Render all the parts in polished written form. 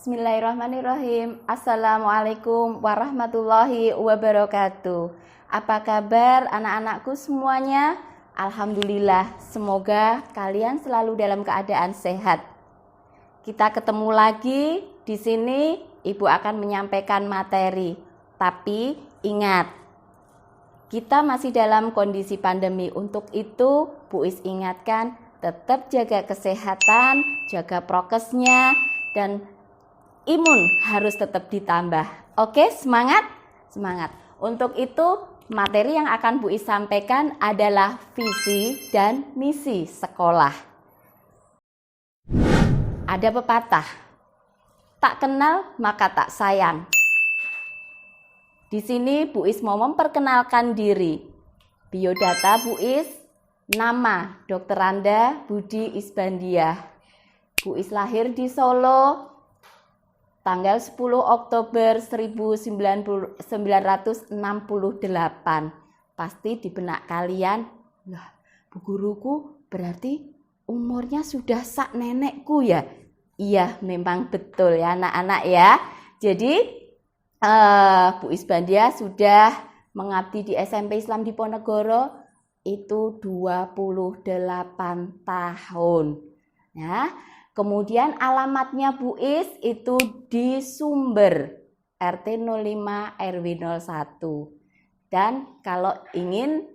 Bismillahirrahmanirrahim. Assalamualaikum warahmatullahi wabarakatuh. Apa kabar anak-anakku semuanya? Alhamdulillah, semoga kalian selalu dalam keadaan sehat. Kita ketemu lagi di sini. Ibu akan menyampaikan materi. Tapi ingat, kita masih dalam kondisi pandemi. Untuk itu, Bu Is ingatkan tetap jaga kesehatan, jaga prokesnya, dan imun harus tetap ditambah. Oke, semangat? Semangat. Untuk itu, materi yang akan Bu Is sampaikan adalah visi dan misi sekolah. Ada pepatah, tak kenal maka tak sayang. Di sini Bu Is mau memperkenalkan diri. Biodata Bu Is, nama Dr. Randa Budi Isbandiah. Bu Is lahir di Solo, tanggal 10 Oktober 1968. Pasti di benak kalian, lah bu guruku berarti umurnya sudah sak nenekku ya? Iya, memang betul ya anak-anak ya. Jadi Bu Isbandiah sudah mengabdi di SMP Islam Diponegoro itu 28 tahun. Ya. Kemudian alamatnya Bu Is itu di Sumber RT 05 RW 01. Dan kalau ingin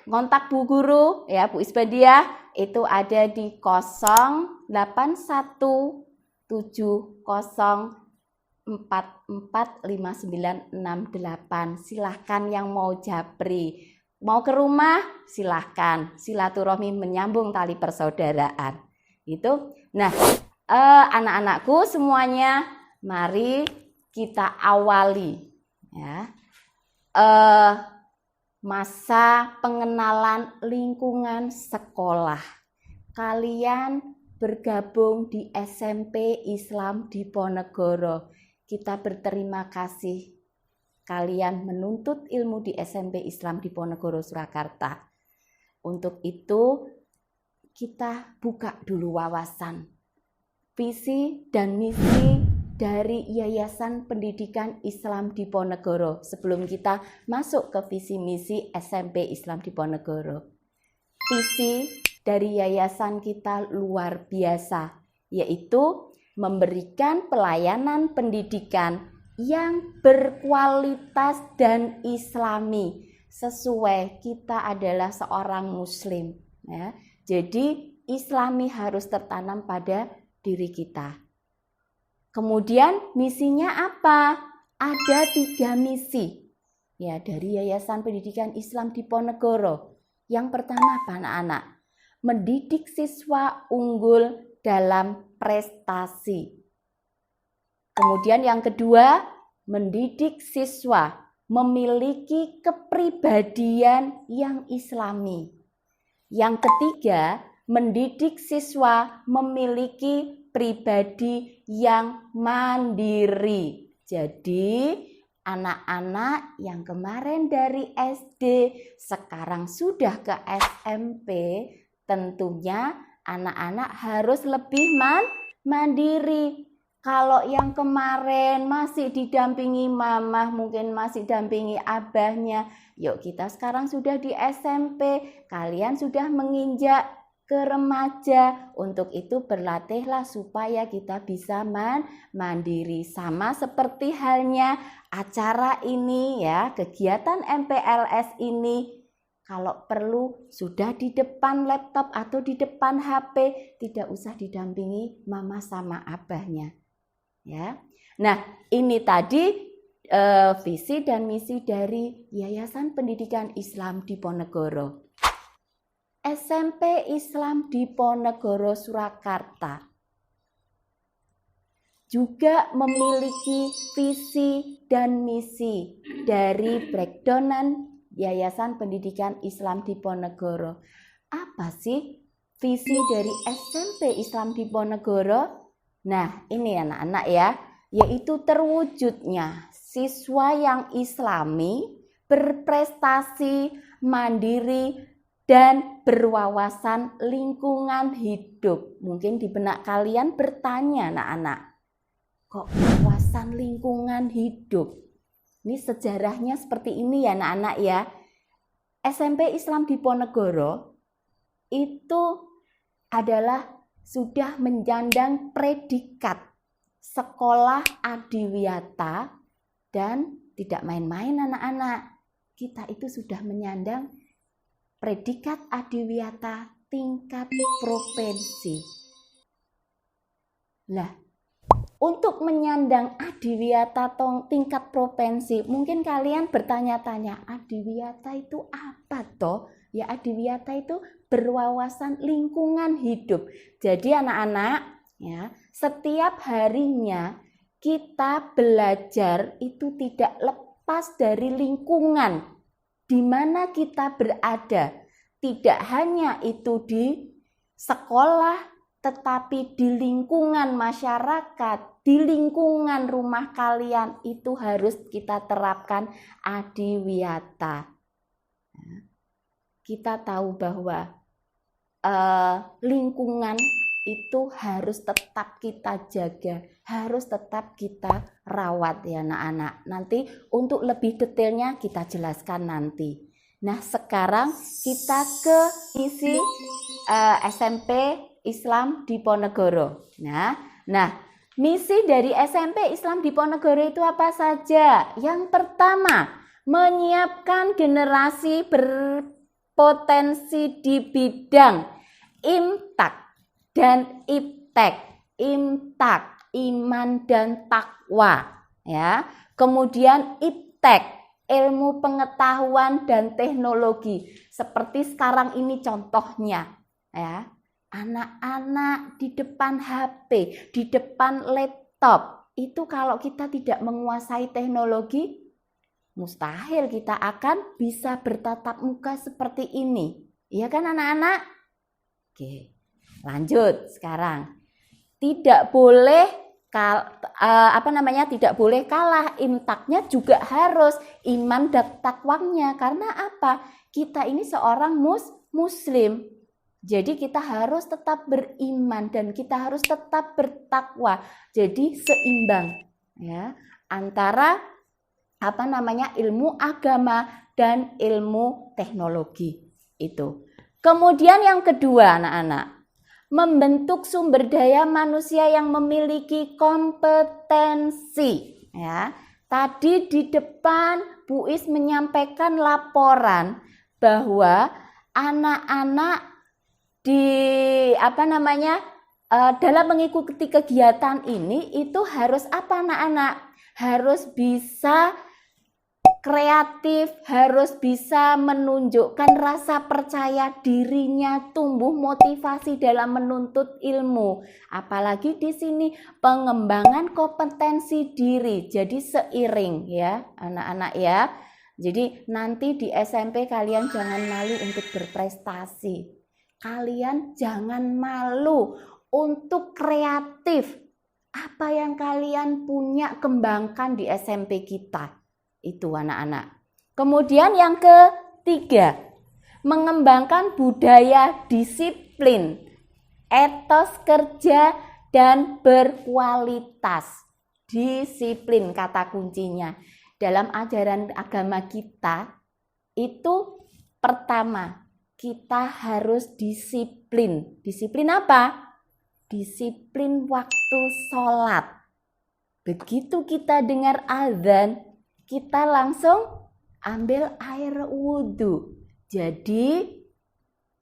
kontak Bu Guru ya Bu Isbandiah itu ada di 0817044598. Silahkan yang mau japri. Mau ke rumah silahkan. Silaturahmi menyambung tali persaudaraan. Gitu. Nah, anak-anakku semuanya, mari kita awali ya masa pengenalan lingkungan sekolah. Kalian bergabung di SMP Islam Diponegoro. Kita berterima kasih kalian menuntut ilmu di SMP Islam Diponegoro Surakarta. Untuk itu kita buka dulu wawasan visi dan misi dari Yayasan Pendidikan Islam Diponegoro sebelum kita masuk ke visi misi SMP Islam Diponegoro. Visi dari yayasan kita luar biasa, yaitu memberikan pelayanan pendidikan yang berkualitas dan islami sesuai kita adalah seorang muslim ya. Jadi islami harus tertanam pada diri kita. Kemudian misinya apa? Ada 3 misi ya dari Yayasan Pendidikan Islam Diponegoro. Yang pertama apa anak-anak? Mendidik siswa unggul dalam prestasi. Kemudian yang kedua, mendidik siswa memiliki kepribadian yang islami. Yang ketiga, mendidik siswa memiliki pribadi yang mandiri. Jadi, anak-anak yang kemarin dari SD sekarang sudah ke SMP, tentunya anak-anak harus lebih mandiri. Kalau yang kemarin masih didampingi mamah, mungkin masih dampingi abahnya. Yuk kita sekarang sudah di SMP, kalian sudah menginjak ke remaja. Untuk itu berlatihlah supaya kita bisa mandiri. Sama seperti halnya acara ini ya, kegiatan MPLS ini. Kalau perlu sudah di depan laptop atau di depan HP, tidak usah didampingi mama sama abahnya. Ya. Nah, ini tadi visi dan misi dari Yayasan Pendidikan Islam Diponegoro. SMP Islam Diponegoro Surakarta juga memiliki visi dan misi dari breakdownan Yayasan Pendidikan Islam Diponegoro. Apa sih visi dari SMP Islam Diponegoro? Nah, ini anak-anak ya, yaitu terwujudnya siswa yang islami, berprestasi, mandiri, dan berwawasan lingkungan hidup. Mungkin di benak kalian bertanya anak-anak, Kok wawasan lingkungan hidup? Ini sejarahnya seperti ini ya anak-anak ya. SMP Islam Diponegoro itu adalah sudah menyandang predikat sekolah adiwiyata dan tidak main-main anak-anak. Kita itu sudah menyandang predikat adiwiyata tingkat provinsi. Nah, untuk menyandang adiwiyata tingkat provinsi, mungkin kalian bertanya-tanya, adiwiyata itu apa toh? Ya, adiwiyata itu berwawasan lingkungan hidup. Jadi anak-anak, ya, setiap harinya kita belajar itu tidak lepas dari lingkungan di mana kita berada. Tidak hanya itu di sekolah, tetapi di lingkungan masyarakat, di lingkungan rumah kalian itu harus kita terapkan adiwiyata. Kita tahu bahwa lingkungan itu harus tetap kita jaga, harus tetap kita rawat ya anak-anak. Nanti untuk lebih detailnya kita jelaskan nanti. Nah, sekarang kita ke isi SMP Islam Diponegoro. Nah, misi dari SMP Islam Diponegoro itu apa saja? Yang pertama, menyiapkan generasi berpotensi di bidang imtak dan iptek. Imtak, iman dan takwa, ya. Kemudian iptek, ilmu pengetahuan dan teknologi. Seperti sekarang ini contohnya, ya. Anak-anak di depan HP, di depan laptop, itu kalau kita tidak menguasai teknologi, mustahil kita akan bisa bertatap muka seperti ini. Iya kan anak-anak? Oke, lanjut sekarang. Tidak boleh tidak boleh kalah, imtaknya juga harus, iman dan takwanya. Karena apa? Kita ini seorang muslim. Jadi kita harus tetap beriman dan kita harus tetap bertakwa. Jadi seimbang ya antara ilmu agama dan ilmu teknologi itu. Kemudian yang kedua anak-anak, membentuk sumber daya manusia yang memiliki kompetensi ya. Tadi di depan Bu Is menyampaikan laporan bahwa anak-anak dalam mengikuti kegiatan ini itu harus apa anak-anak? Harus bisa kreatif, harus bisa menunjukkan rasa percaya dirinya, tumbuh motivasi dalam menuntut ilmu. Apalagi di sini pengembangan kompetensi diri. Jadi seiring ya anak-anak ya. Jadi nanti di SMP kalian jangan malu untuk berprestasi. Kalian jangan malu untuk kreatif. Apa yang kalian punya kembangkan di SMP kita. Itu anak-anak. Kemudian yang ketiga, mengembangkan budaya disiplin, etos kerja dan berkualitas. Disiplin kata kuncinya. Dalam ajaran agama kita itu pertama, kita harus disiplin. Disiplin apa? Disiplin waktu sholat. Begitu kita dengar azan, kita langsung ambil air wudhu. Jadi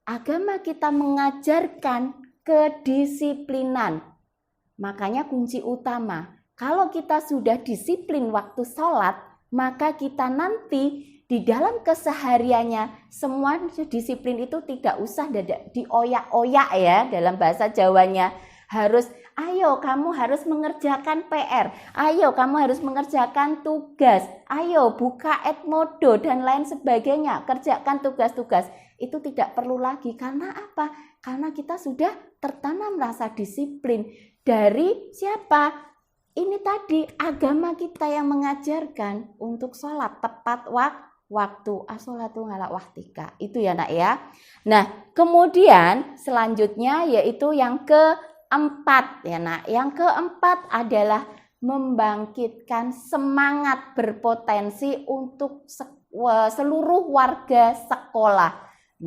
agama kita mengajarkan kedisiplinan. Makanya kunci utama, kalau kita sudah disiplin waktu sholat, maka kita nanti di dalam kesehariannya semua disiplin itu tidak usah dioyak-oyak ya dalam bahasa Jawanya. Ayo kamu harus mengerjakan PR, ayo kamu harus mengerjakan tugas, ayo buka Edmodo dan lain sebagainya, kerjakan tugas-tugas. Itu tidak perlu lagi, karena apa? Karena kita sudah tertanam rasa disiplin dari siapa? Ini tadi agama kita yang mengajarkan untuk sholat tepat waktu, as-sholatu ala waktika. Itu ya nak ya. Nah kemudian selanjutnya yaitu yang keempat ya nak. Yang keempat adalah membangkitkan semangat berpotensi untuk seluruh warga sekolah.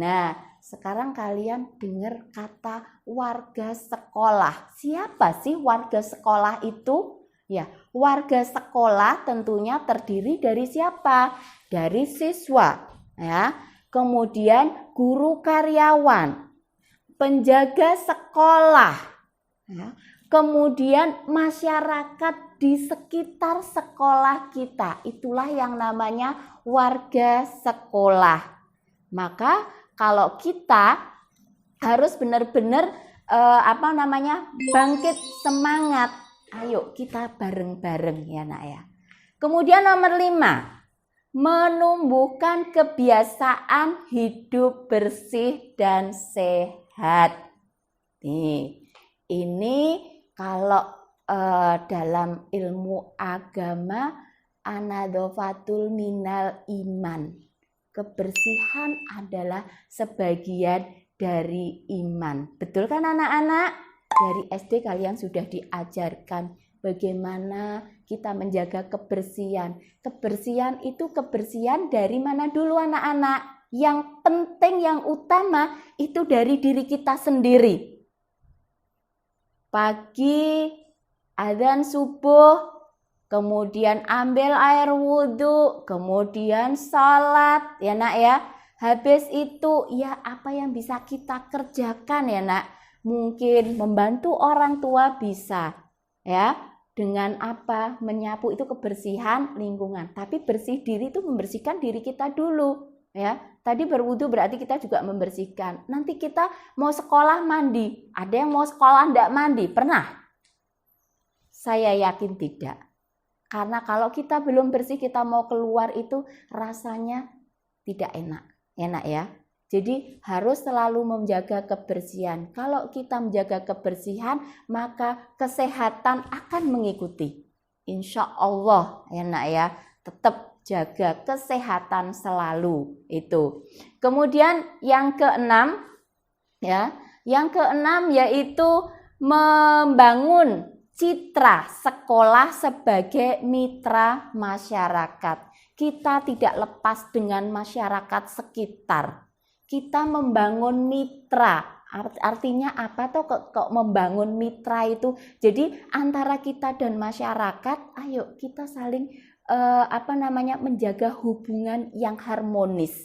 Nah, sekarang kalian dengar kata warga sekolah. Siapa sih warga sekolah itu? Ya, warga sekolah tentunya terdiri dari siapa? Dari siswa, ya. Kemudian guru karyawan, penjaga sekolah, ya. Kemudian masyarakat di sekitar sekolah kita. Itulah yang namanya warga sekolah. Maka kalau kita harus benar-benar bangkit semangat. Ayo kita bareng-bareng ya nak ya. Kemudian nomor 5, menumbuhkan kebiasaan hidup bersih dan sehat. Ini kalau dalam ilmu agama anadzofatul minal iman. Kebersihan adalah sebagian dari iman. Betul kan anak-anak? Dari SD kalian sudah diajarkan bagaimana kita menjaga kebersihan. Kebersihan itu kebersihan dari mana dulu anak-anak? Yang penting, yang utama itu dari diri kita sendiri. Pagi, adzan subuh, kemudian ambil air wudhu, kemudian sholat, ya nak ya. Habis itu ya apa yang bisa kita kerjakan ya nak. Mungkin membantu orang tua bisa, ya. Dengan apa? Menyapu itu kebersihan lingkungan. Tapi bersih diri itu membersihkan diri kita dulu, ya. Tadi berwudhu berarti kita juga membersihkan. Nanti kita mau sekolah mandi. Ada yang mau sekolah enggak mandi? Pernah? Saya yakin tidak. Karena kalau kita belum bersih, kita mau keluar itu rasanya tidak enak. Enak ya. Jadi harus selalu menjaga kebersihan. Kalau kita menjaga kebersihan, maka kesehatan akan mengikuti. Insya Allah enak ya. Tetap jaga kesehatan selalu itu. Kemudian yang keenam ya, yang keenam yaitu membangun citra sekolah sebagai mitra masyarakat. Kita tidak lepas dengan masyarakat sekitar. Kita membangun mitra. Artinya apa tuh kok membangun mitra itu? Jadi antara kita dan masyarakat, ayo kita saling menjaga hubungan yang harmonis.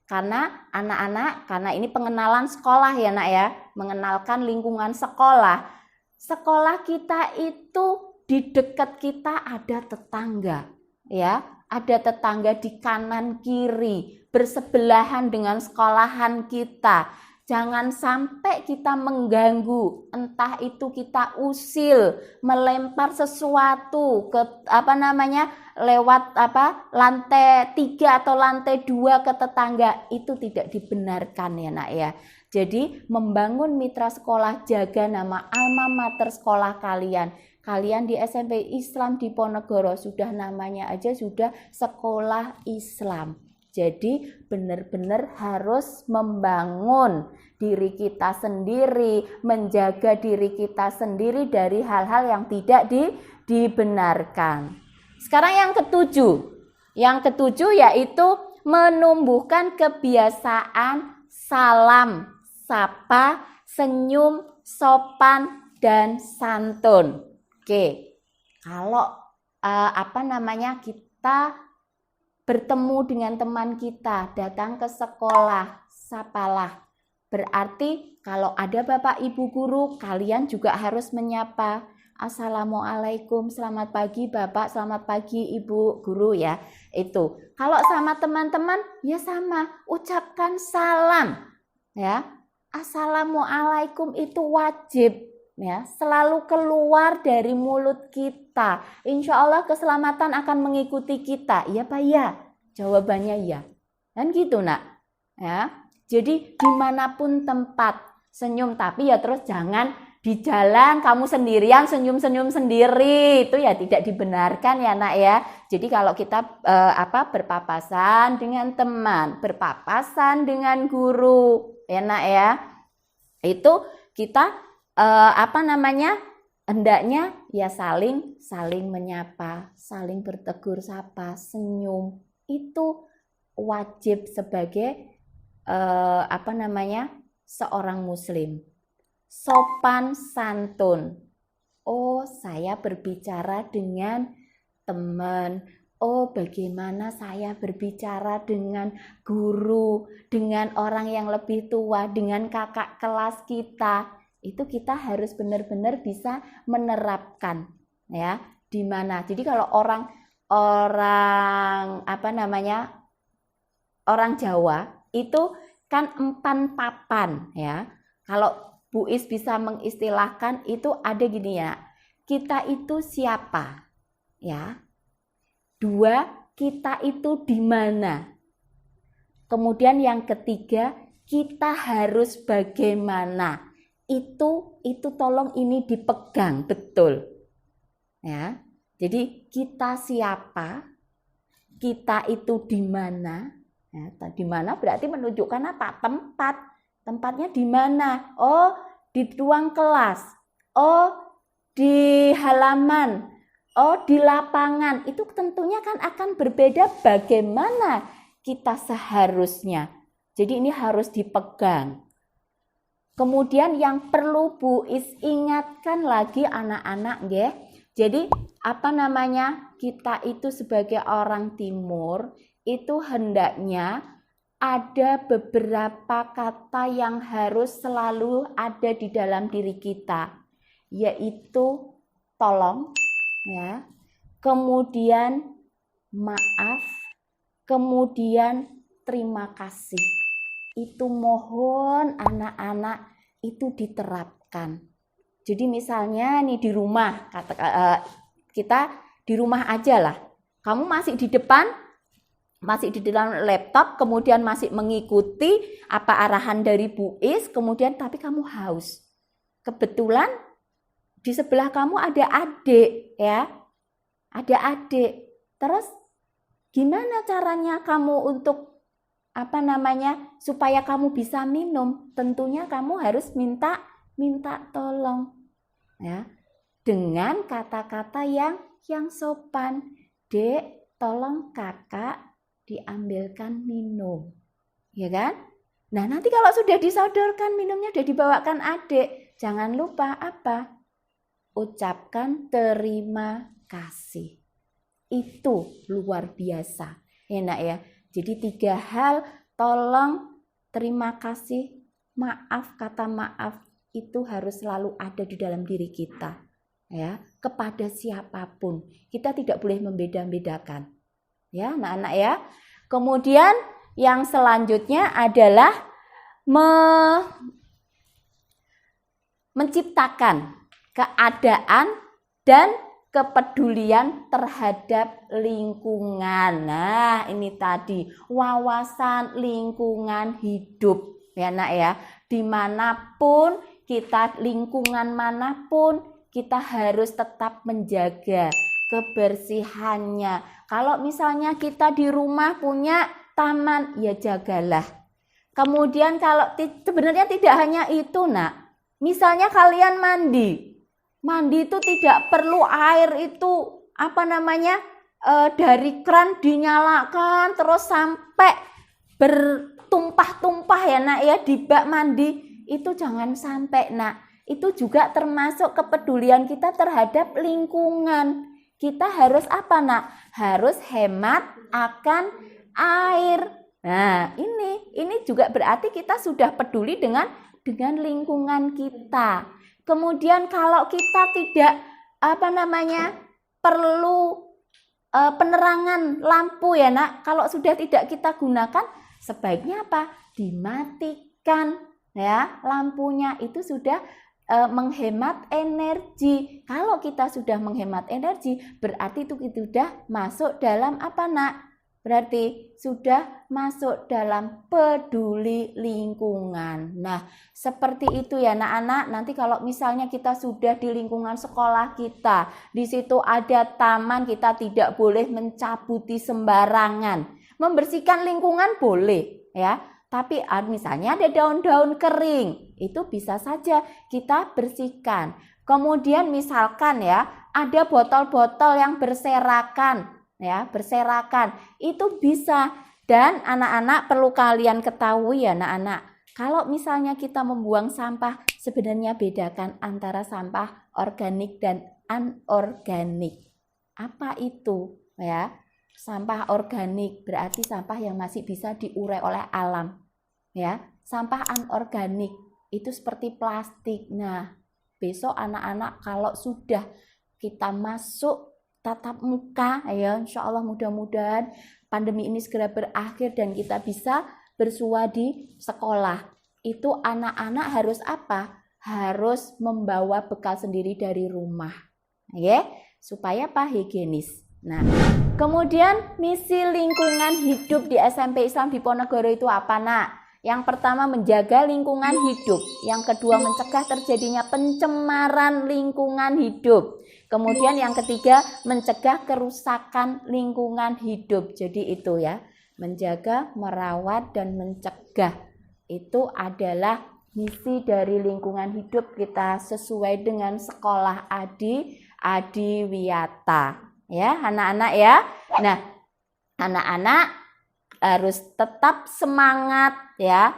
Karena anak-anak, karena ini pengenalan sekolah ya nak ya, mengenalkan lingkungan sekolah. Sekolah kita itu di dekat kita ada tetangga, ya, ada tetangga di kanan kiri, bersebelahan dengan sekolahan kita. Jangan sampai kita mengganggu, entah itu kita usil, melempar sesuatu ke lewat lantai 3 atau lantai 2 ke tetangga, itu tidak dibenarkan ya nak ya. Jadi membangun mitra sekolah, jaga nama alma mater sekolah kalian. Kalian di SMP Islam Diponegoro sudah namanya aja sudah sekolah Islam. Jadi benar-benar harus membangun diri kita sendiri, menjaga diri kita sendiri dari hal-hal yang tidak dibenarkan. Sekarang yang ketujuh. Yang ketujuh yaitu menumbuhkan kebiasaan salam, sapa, senyum, sopan, dan santun. Oke, kalau kita bertemu dengan teman kita, datang ke sekolah, sapalah. Berarti kalau ada Bapak Ibu guru, kalian juga harus menyapa. Assalamualaikum, selamat pagi Bapak, selamat pagi Ibu guru ya. Itu. Kalau sama teman-teman, ya sama, ucapkan salam. Ya. Assalamualaikum itu wajib. Ya, selalu keluar dari mulut kita. Insya Allah keselamatan akan mengikuti kita. Iya Pak ya? Jawabannya ya. Kan gitu nak. Ya. Jadi dimanapun tempat senyum, tapi ya terus jangan di jalan kamu sendirian senyum-senyum sendiri. Itu ya tidak dibenarkan ya nak ya. Jadi kalau kita berpapasan dengan teman, berpapasan dengan guru, ya nak ya. Itu kita hendaknya ya saling menyapa, saling bertegur sapa, senyum. Itu wajib sebagai seorang muslim. Sopan santun. Oh, saya berbicara dengan teman. Oh, bagaimana saya berbicara dengan guru, dengan orang yang lebih tua, dengan kakak kelas kita. Itu kita harus benar-benar bisa menerapkan, ya. Di mana? Jadi kalau orang Jawa itu kan empan papan, ya. Kalau Bu Is bisa mengistilahkan itu ada gini ya. Kita itu siapa? Ya. 2, kita itu di mana? Kemudian yang ketiga, kita harus bagaimana? Itu tolong ini dipegang betul. Ya. Jadi kita siapa? Kita itu di mana? Ya, di mana berarti menunjukkan apa? Tempat. Tempatnya di mana? Oh, di ruang kelas. Oh, di halaman. Oh, di lapangan. Itu tentunya kan akan berbeda bagaimana kita seharusnya. Jadi ini harus dipegang. Kemudian yang perlu Bu Is ingatkan lagi anak-anak, nggih. Jadi kita itu sebagai orang timur itu hendaknya ada beberapa kata yang harus selalu ada di dalam diri kita, yaitu tolong, ya, kemudian maaf, kemudian terima kasih. Itu mohon anak-anak itu diterapkan. Jadi misalnya nih di rumah, kita di rumah aja lah. Kamu masih di dalam laptop, kemudian masih mengikuti apa arahan dari Bu Is, kemudian tapi kamu haus. Kebetulan di sebelah kamu ada adik, ya. Ada adik. Terus gimana caranya kamu untuk supaya kamu bisa minum? Tentunya kamu harus minta tolong, ya. Dengan kata-kata yang sopan. Dek, tolong kakak diambilkan minum, ya kan? Nah, nanti kalau sudah disodorkan minumnya, sudah dibawakan adik, jangan lupa apa? Ucapkan terima kasih. Itu luar biasa, enak ya. Jadi 3 hal, tolong, terima kasih, maaf, kata maaf itu harus selalu ada di dalam diri kita, ya, kepada siapapun. Kita tidak boleh membeda-bedakan. Ya, anak-anak ya. Kemudian yang selanjutnya adalah menciptakan keadaan dan kepedulian terhadap lingkungan. Nah, ini tadi wawasan lingkungan hidup, ya nak ya. Dimanapun kita, lingkungan manapun, kita harus tetap menjaga kebersihannya. Kalau misalnya kita di rumah punya taman, ya jagalah. Kemudian kalau sebenarnya tidak hanya itu nak. Misalnya kalian mandi itu tidak perlu air itu dari kran dinyalakan terus sampai bertumpah-tumpah ya nak ya di bak mandi. Itu jangan sampai nak. Itu juga termasuk kepedulian kita terhadap lingkungan. Kita harus apa nak? Harus hemat akan air. Nah, ini juga berarti kita sudah peduli dengan lingkungan kita. Kemudian kalau kita tidak perlu penerangan lampu ya nak, kalau sudah tidak kita gunakan, sebaiknya apa? Dimatikan ya lampunya. Itu sudah menghemat energi. Kalau kita sudah menghemat energi, berarti itu sudah masuk dalam apa nak? Berarti sudah masuk dalam peduli lingkungan. Nah, seperti itu ya anak-anak. Nanti kalau misalnya kita sudah di lingkungan sekolah kita, di situ ada taman, kita tidak boleh mencabuti sembarangan. Membersihkan lingkungan boleh ya. Tapi misalnya ada daun-daun kering, itu bisa saja kita bersihkan. Kemudian misalkan ya, ada botol-botol yang berserakan, ya, berserakan. Itu bisa. Dan anak-anak perlu kalian ketahui ya anak-anak. Kalau misalnya kita membuang sampah, sebenarnya bedakan antara sampah organik dan anorganik. Apa itu? Ya, sampah organik berarti sampah yang masih bisa diurai oleh alam. Ya, sampah anorganik itu seperti plastik. Nah, besok anak-anak kalau sudah kita masuk tatap muka, ya insya Allah mudah-mudahan pandemi ini segera berakhir dan kita bisa bersua di sekolah. Itu anak-anak harus apa? Harus membawa bekal sendiri dari rumah, ya, supaya apa? Higienis. Nah, kemudian misi lingkungan hidup di SMP Islam Diponegoro itu apa, Nak? Yang pertama menjaga lingkungan hidup, yang kedua mencegah terjadinya pencemaran lingkungan hidup. Kemudian yang ketiga mencegah kerusakan lingkungan hidup. Jadi itu ya, menjaga, merawat dan mencegah. Itu adalah misi dari lingkungan hidup kita sesuai dengan sekolah Adi Wiyata. Ya, anak-anak ya. Nah, anak-anak harus tetap semangat ya.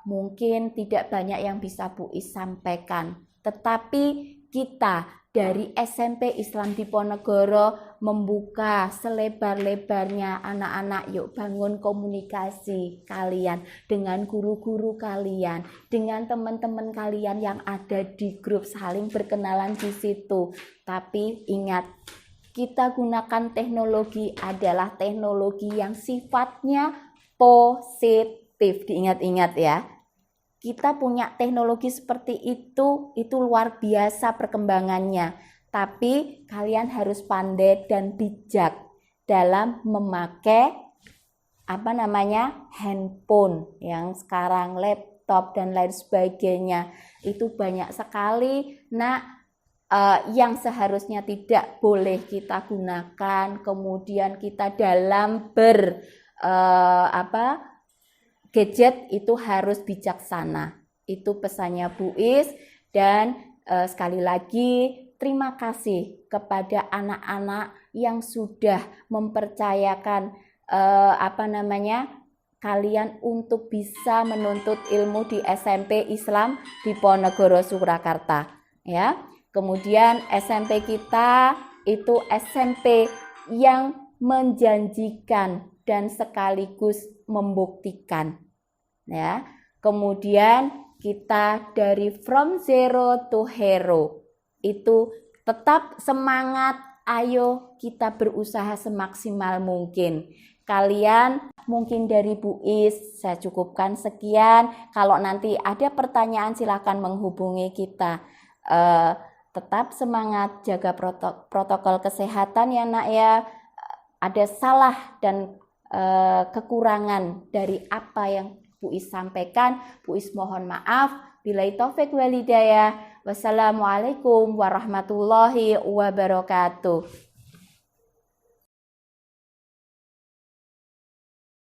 Mungkin tidak banyak yang bisa Bu Is sampaikan, tetapi kita dari SMP Islam Diponegoro membuka selebar-lebarnya anak-anak, yuk bangun komunikasi kalian dengan guru-guru kalian, dengan teman-teman kalian yang ada di grup, saling berkenalan di situ. Tapi ingat, kita gunakan teknologi adalah teknologi yang sifatnya positif. Diingat-ingat ya. Kita punya teknologi seperti itu luar biasa perkembangannya. Tapi kalian harus pandai dan bijak dalam memakai handphone yang sekarang, laptop dan lain sebagainya. Itu banyak sekali. Nah, yang seharusnya tidak boleh kita gunakan, kemudian kita dalam gadget itu harus bijaksana. Itu pesannya Bu Is. Dan sekali lagi terima kasih kepada anak-anak yang sudah mempercayakan kalian untuk bisa menuntut ilmu di SMP Islam Diponegoro Surakarta ya. Kemudian SMP kita itu SMP yang menjanjikan dan sekaligus membuktikan ya. Kemudian kita dari from zero to hero itu tetap semangat, ayo kita berusaha semaksimal mungkin. Kalian mungkin dari Bu Is saya cukupkan sekian. Kalau nanti ada pertanyaan silakan menghubungi kita. Tetap semangat, jaga protokol kesehatan ya Nak ya. Ada salah dan kekurangan dari apa yang Bu Is sampaikan, Bu Is mohon maaf. Billahi taufik wal hidayah. Wassalamualaikum warahmatullahi wabarakatuh.